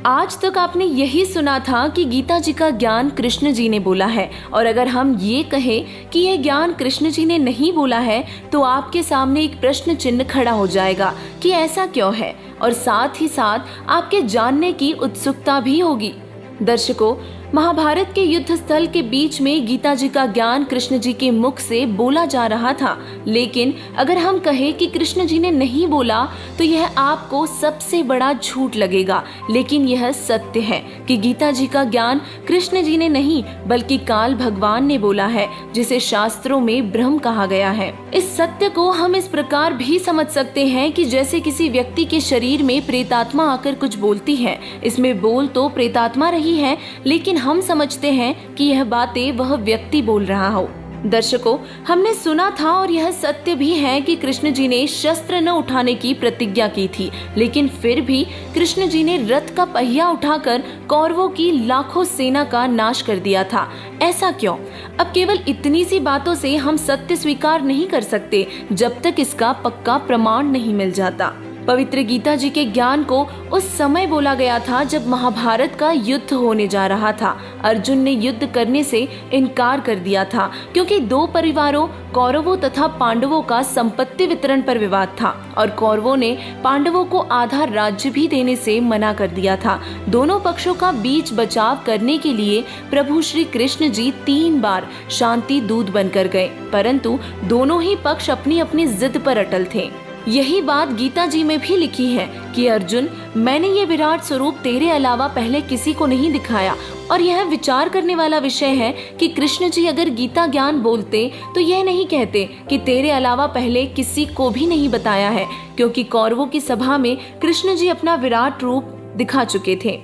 आज तक आपने यही सुना था कि गीता जी का ज्ञान कृष्ण जी ने बोला है, और अगर हम ये कहें कि यह ज्ञान कृष्ण जी ने नहीं बोला है तो आपके सामने एक प्रश्न चिन्ह खड़ा हो जाएगा कि ऐसा क्यों है, और साथ ही साथ आपके जानने की उत्सुकता भी होगी। दर्शकों, महाभारत के युद्ध स्थल के बीच में गीता जी का ज्ञान कृष्ण जी के मुख से बोला जा रहा था, लेकिन अगर हम कहें कि कृष्ण जी ने नहीं बोला तो यह आपको सबसे बड़ा झूठ लगेगा। लेकिन यह सत्य है कि गीता जी का ज्ञान कृष्ण जी ने नहीं बल्कि काल भगवान ने बोला है, जिसे शास्त्रों में ब्रह्म कहा गया है। इस सत्य को हम इस प्रकार भी समझ सकते हैं कि जैसे किसी व्यक्ति के शरीर में प्रेतात्मा आकर कुछ बोलती है, इसमें बोल तो प्रेतात्मा रही है, लेकिन हम समझते हैं कि यह बातें वह व्यक्ति बोल रहा हो। दर्शकों, हमने सुना था और यह सत्य भी है कि कृष्ण जी ने शस्त्र न उठाने की प्रतिज्ञा की थी, लेकिन फिर भी कृष्ण जी ने रथ का पहिया उठाकर कौरवों की लाखों सेना का नाश कर दिया था। ऐसा क्यों? अब केवल इतनी सी बातों से हम सत्य स्वीकार नहीं कर सकते जब तक इसका पक्का प्रमाण नहीं मिल जाता। पवित्र गीता जी के ज्ञान को उस समय बोला गया था जब महाभारत का युद्ध होने जा रहा था। अर्जुन ने युद्ध करने से इनकार कर दिया था क्योंकि दो परिवारों कौरवों तथा पांडवों का संपत्ति वितरण पर विवाद था, और कौरवों ने पांडवों को आधा राज्य भी देने से मना कर दिया था। दोनों पक्षों का बीच बचाव करने के लिए प्रभु श्री कृष्ण जी 3 बार शांति दूत बनकर गए, परंतु दोनों ही पक्ष अपनी अपनी जिद पर अटल थे। यही बात गीता जी में भी लिखी है कि अर्जुन, मैंने ये विराट स्वरूप तेरे अलावा पहले किसी को नहीं दिखाया। और यह विचार करने वाला विषय है कि कृष्ण जी अगर गीता ज्ञान बोलते तो यह नहीं कहते कि तेरे अलावा पहले किसी को भी नहीं बताया है, क्योंकि कौरवों की सभा में कृष्ण जी अपना विराट रूप दिखा चुके थे।